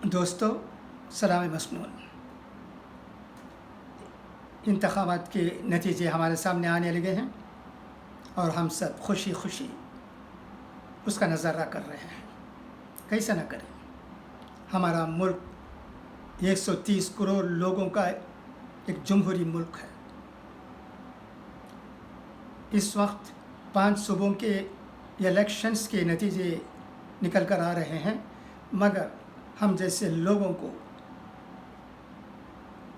दोस्तों, सलाम मसनून। इंतखाबात के नतीजे हमारे सामने आने लगे हैं और हम सब खुशी खुशी उसका नज़ारा कर रहे हैं। कैसे न करें, हमारा मुल्क 130 करोड़ लोगों का एक जमहूरी मुल्क है। इस वक्त 5 सूबों के इलेक्शंस के नतीजे निकल कर आ रहे हैं, मगर हम जैसे लोगों को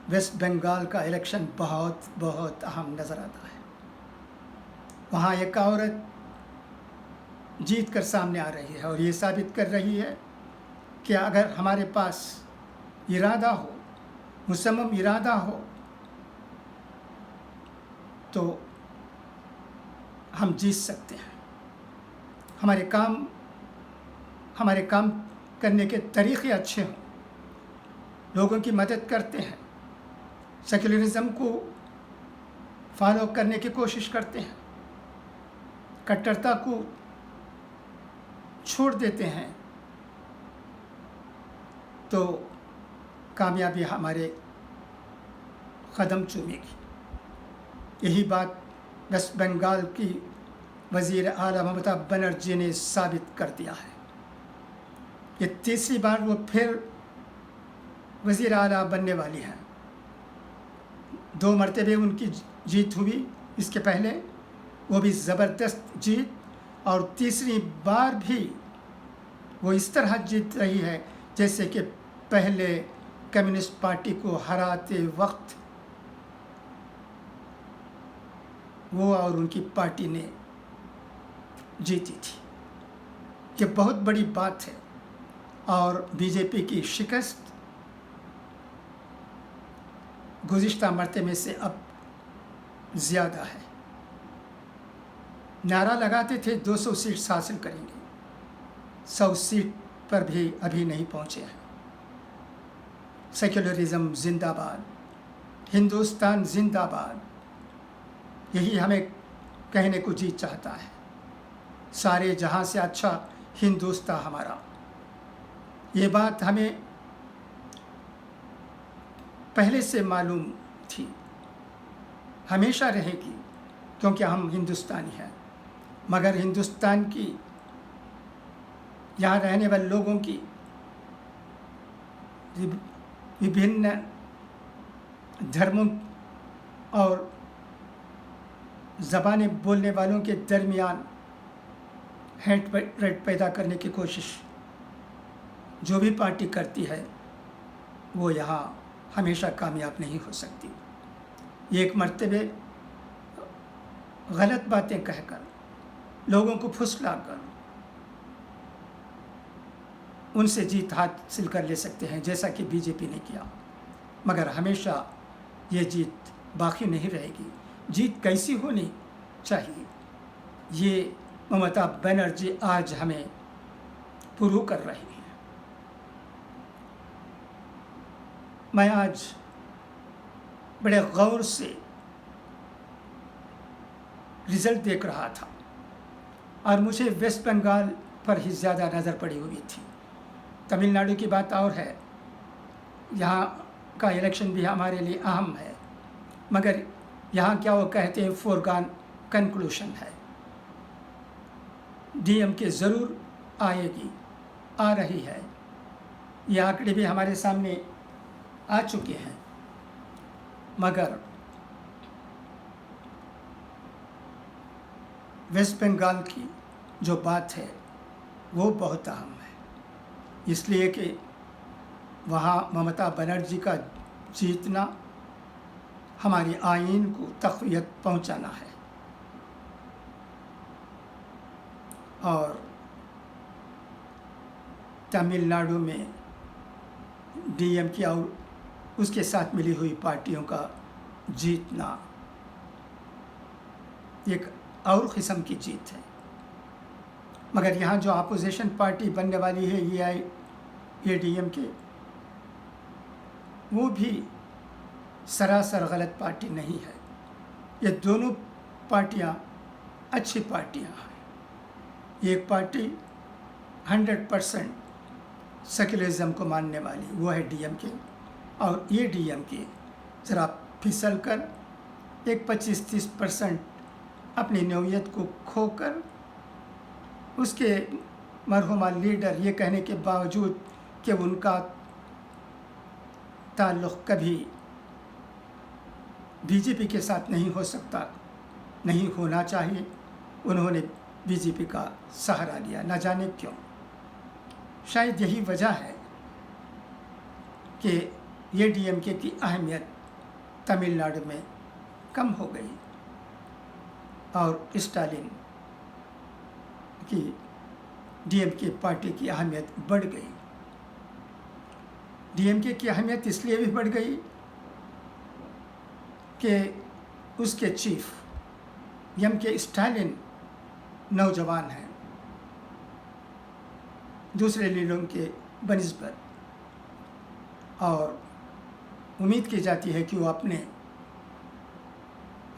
वेस्ट बंगाल का इलेक्शन बहुत बहुत अहम नज़र आता है। वहाँ एक औरत जीत कर सामने आ रही है और ये साबित कर रही है कि अगर हमारे पास इरादा हो, मुसम्मम इरादा हो, तो हम जीत सकते हैं। हमारे काम करने के तरीक़े अच्छे हों, लोगों की मदद करते हैं, सेक्युलरिज़म को फॉलो करने की कोशिश करते हैं, कट्टरता को छोड़ देते हैं, तो कामयाबी हमारे कदम चूमेगी। यही बात वेस्ट बंगाल की वज़ीर आला ममता बनर्जी ने साबित कर दिया है। ये तीसरी बार वो फिर वज़ीर आला बनने वाली हैं। 2 मरतबे उनकी जीत हुई इसके पहले, वो भी ज़बरदस्त जीत, और तीसरी बार भी वो इस तरह जीत रही है जैसे कि पहले कम्युनिस्ट पार्टी को हराते वक्त वो और उनकी पार्टी ने जीती थी। ये बहुत बड़ी बात है और बीजेपी की शिकस्त गुज़िश्ता मरतबे से अब ज़्यादा है। नारा लगाते थे 200 सीट हासिल करेंगे, 100 सीट पर भी अभी नहीं पहुँचे हैं। सेक्युलरिज़म जिंदाबाद, हिंदुस्तान जिंदाबाद, यही हमें कहने को जी चाहता है। सारे जहां से अच्छा हिंदुस्तान हमारा, ये बात हमें पहले से मालूम थी, हमेशा रहेगी, क्योंकि हम हिंदुस्तानी हैं। मगर हिंदुस्तान की, यहाँ रहने वाले लोगों की विभिन्न धर्मों और ज़बानें बोलने वालों के दरमियान हेट पैदा करने की कोशिश जो भी पार्टी करती है, वो यहाँ हमेशा कामयाब नहीं हो सकती। एक मर्तबे गलत बातें कहकर, लोगों को फुसलाकर उनसे जीत हासिल कर ले सकते हैं, जैसा कि बीजेपी ने किया। मगर हमेशा ये जीत बाकी नहीं रहेगी। जीत कैसी होनी चाहिए, ये ममता बनर्जी आज हमें प्रूव कर रही है। मैं आज बड़े गौर से रिज़ल्ट देख रहा था और मुझे वेस्ट बंगाल पर ही ज़्यादा नज़र पड़ी हुई थी। तमिलनाडु की बात और है, यहाँ का इलेक्शन भी हमारे लिए अहम है, मगर यहाँ क्या वो कहते हैं, फोरगॉन कंक्लूशन है। डीएमके ज़रूर आएगी, आ रही है, ये आंकड़े भी हमारे सामने आ चुके हैं। मगर वेस्ट बंगाल की जो बात है वो बहुत अहम है, इसलिए कि वहाँ ममता बनर्जी का जीतना हमारी आइन को तक़वियत पहुँचाना है। और तमिलनाडु में डीएमके और उसके साथ मिली हुई पार्टियों का जीतना एक और किस्म की जीत है। मगर यहाँ जो अपोजिशन पार्टी बनने वाली है, ये डीएमके, वो भी सरासर गलत पार्टी नहीं है। ये दोनों पार्टियाँ अच्छी पार्टियाँ हैं। एक पार्टी 100% सेक्युलरिज्म को मानने वाली, वो है DMK। और ये DMK ज़रा फिसल कर एक 25-30% अपनी नौयत को खोकर उसके मरहुमा लीडर ये कहने के बावजूद कि उनका ताल्लुक़ कभी BJP के साथ नहीं हो सकता, नहीं होना चाहिए, उन्होंने BJP का सहारा लिया, न जाने क्यों। शायद यही वजह है कि ये DMK की अहमियत तमिलनाडु में कम हो गई और स्टालिन की DMK पार्टी की अहमियत बढ़ गई। DMK की अहमियत इसलिए भी बढ़ गई कि उसके चीफ MK स्टालिन नौजवान हैं दूसरे लीडरों के बनिस्बत, और उम्मीद की जाती है कि वो अपने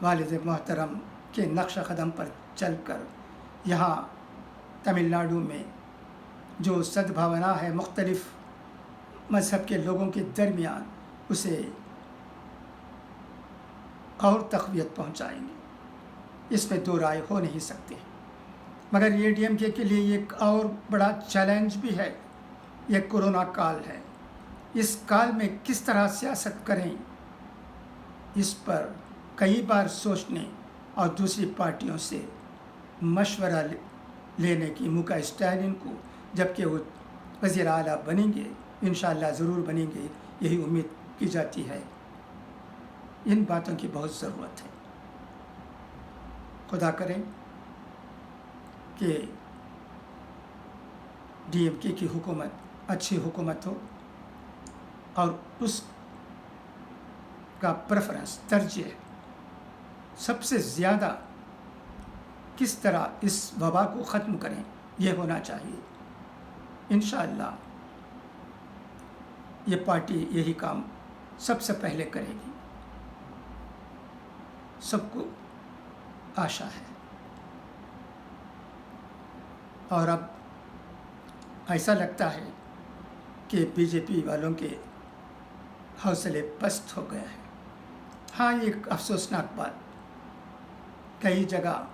वालिद मोहतरम के नक्श कदम पर चलकर यहाँ तमिलनाडु में जो सद्भावना है मुख्तलिफ़ मज़हब के लोगों के दरमियान, उसे और तक़वियत पहुँचाएंगे। इसमें दो राय हो नहीं सकती। मगर ये DMK के लिए एक और बड़ा चैलेंज भी है। ये कोरोना काल है, इस काल में किस तरह सियासत करें, इस पर कई बार सोचने और दूसरी पार्टियों से मशवरा लेने की मौका स्टालिन को, जबकि वो वज़ीर आला बनेंगे, इंशाअल्लाह ज़रूर बनेंगे, यही उम्मीद की जाती है। इन बातों की बहुत ज़रूरत है। खुदा करें कि DMK की हुकूमत अच्छी हुकूमत हो और उस का प्रेफरेंस, तरजीह सबसे ज़्यादा किस तरह इस वबा को ख़त्म करें, ये होना चाहिए। इंशाअल्लाह ये पार्टी यही काम सबसे पहले करेगी, सबको आशा है। और अब ऐसा लगता है कि BJP वालों के हौसले पस्त हो गए हैं। हाँ, ये एक अफसोसनाक बात, कई जगह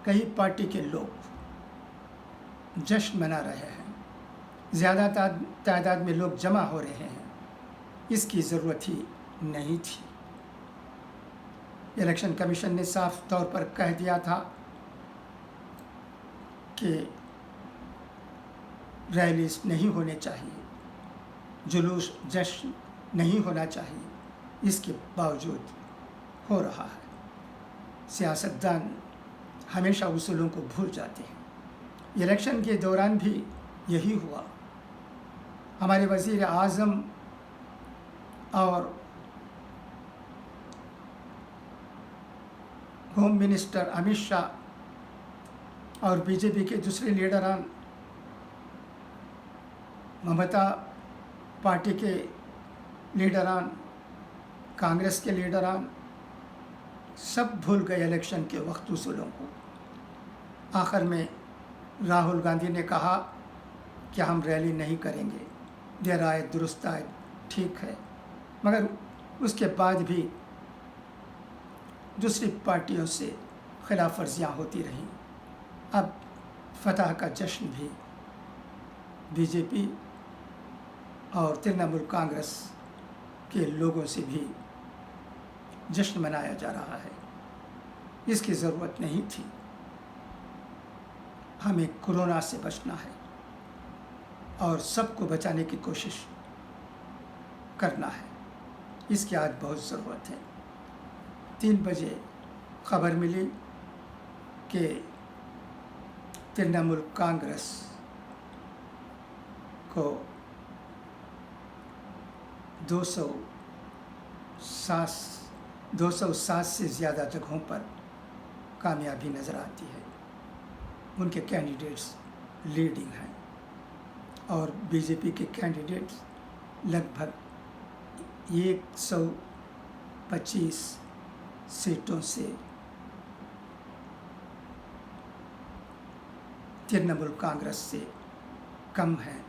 कई पार्टी के लोग जश्न मना रहे हैं, ज़्यादा तादाद में लोग जमा हो रहे हैं, इसकी ज़रूरत ही नहीं थी। इलेक्शन कमीशन ने साफ तौर पर कह दिया था कि रैलीज नहीं होने चाहिए, जुलूस जश्न नहीं होना चाहिए, इसके बावजूद हो रहा है। सियासतदान हमेशा उसूलों को भूल जाते हैं। इलेक्शन के दौरान भी यही हुआ। हमारे वज़ीर आज़म और होम मिनिस्टर अमित शाह और BJP के दूसरे लीडरान, ममता पार्टी के लीडरान, कांग्रेस के लीडरान, सब भूल गए इलेक्शन के वक्त उसूलों को। आखिर में राहुल गांधी ने कहा कि हम रैली नहीं करेंगे, देर आए दुरुस्त आए, ठीक है, मगर उसके बाद भी दूसरी पार्टियों से खिलाफ वर्जियाँ होती रहीं। अब फतह का जश्न भी BJP और तृणमूल कांग्रेस के लोगों से भी जश्न मनाया जा रहा है। इसकी ज़रूरत नहीं थी। हमें कोरोना से बचना है और सबको बचाने की कोशिश करना है, इसकी आज बहुत ज़रूरत है। 3 बजे खबर मिली कि तृणमूल कांग्रेस को 207 से ज़्यादा जगहों पर कामयाबी नज़र आती है। उनके कैंडिडेट्स लीडिंग हैं और BJP के कैंडिडेट्स लगभग 125 सीटों से तृणमूल कांग्रेस से کم ہیں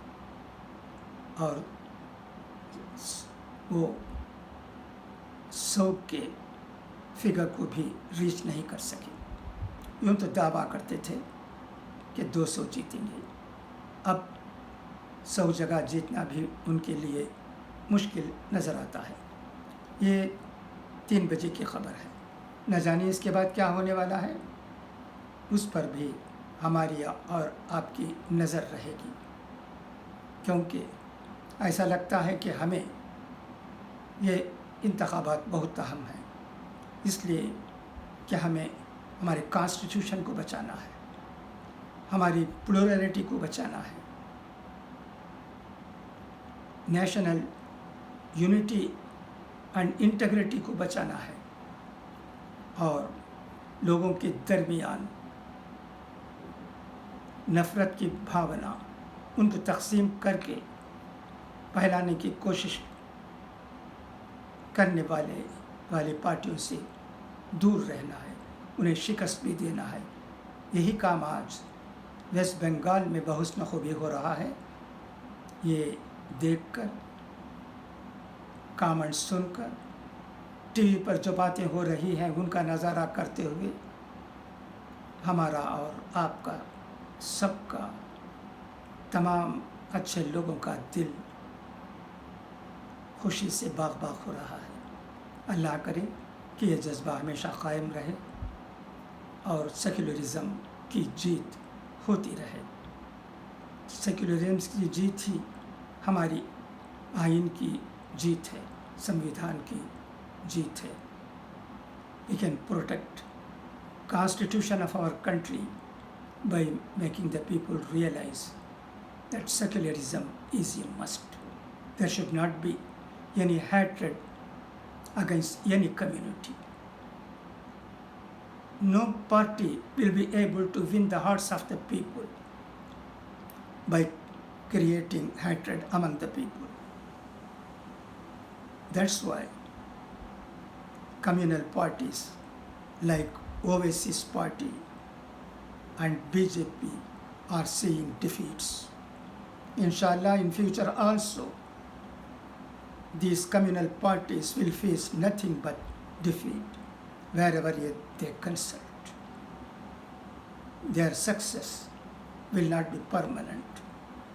اور وہ 100 کے فگر کو بھی ریچ نہیں کر سکے. یوں تو دعویٰ کرتے تھے کہ 200 جیتیں گے. اب 100 جگہ جیتنا بھی ان کے لیے مشکل نظر آتا ہے. یہ 3 بجے کی خبر ہے. نہ جانے اس کے بعد کیا ہونے والا ہے. اس پر بھی ہماری اور آپ کی نظر رہے گی، کیونکہ ایسا لگتا ہے کہ ہمیں یہ انتخابات بہت اہم ہیں، اس لیے کہ ہمیں ہمارے کانسٹیٹیوشن کو بچانا ہے، ہماری پلورلٹی کو بچانا ہے، نیشنل یونٹی اینڈ انٹیگریٹی کو بچانا ہے، اور لوگوں کے درمیان نفرت کی بھاونا ان کو تقسیم کر کے پھیلانے کی کوشش کرنے والے پارٹیوں سے دور رہنا ہے، انہیں شکست بھی دینا ہے. یہی کام آج ویسٹ بنگال میں بحسن خوبی ہو رہا ہے. یہ دیکھ کر، کامنٹ سن کر، ٹی وی پر جو باتیں ہو رہی ہیں ان کا نظارہ کرتے ہوئے ہمارا اور آپ کا، سب کا، تمام اچھے لوگوں کا دل خوشی سے باغ باغ ہو رہا ہے. اللہ کرے کہ یہ جذبہ ہمیشہ قائم رہے اور سیکولرزم کی جیت ہوتی رہے. سیکولرزم کی جیت ہی ہماری آئین کی جیت ہے، سمویدھان کی جیت ہے. We can protect constitution of our country by making the people realize that secularism is a must. There should not be any hatred against any community. No party will be able to win the hearts of the people by creating hatred among the people. That's why communal parties like Oasis Party and BJP are seeing defeats. Inshallah, in future also, these communal parties will face nothing but defeat wherever they consult. Their success will not be permanent.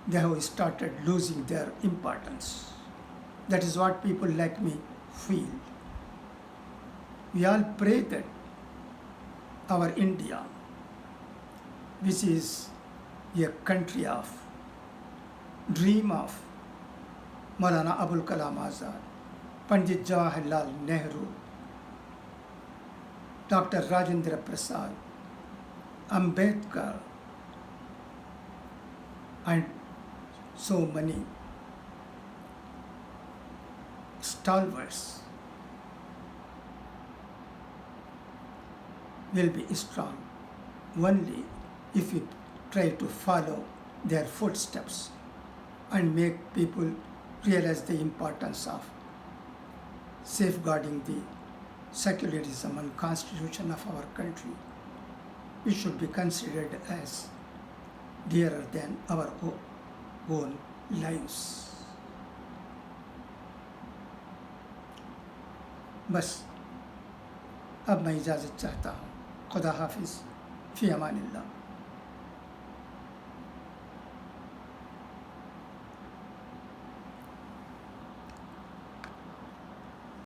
They have started losing their importance. That is what people like me feel. We all pray that our India, which is a country of dream of Maulana Abul Kalam Azad, Pandit Jawaharlal Nehru, Dr. Rajendra Prasad, Ambedkar, and so many stalwarts will be strong only if we try to follow their footsteps and make people realize the importance of safeguarding the secularism and constitution of our country. It should be considered as dearer than our own lives. بس اب میں اجازت چاہتا ہوں. خدا حافظ. فی امان اللہ.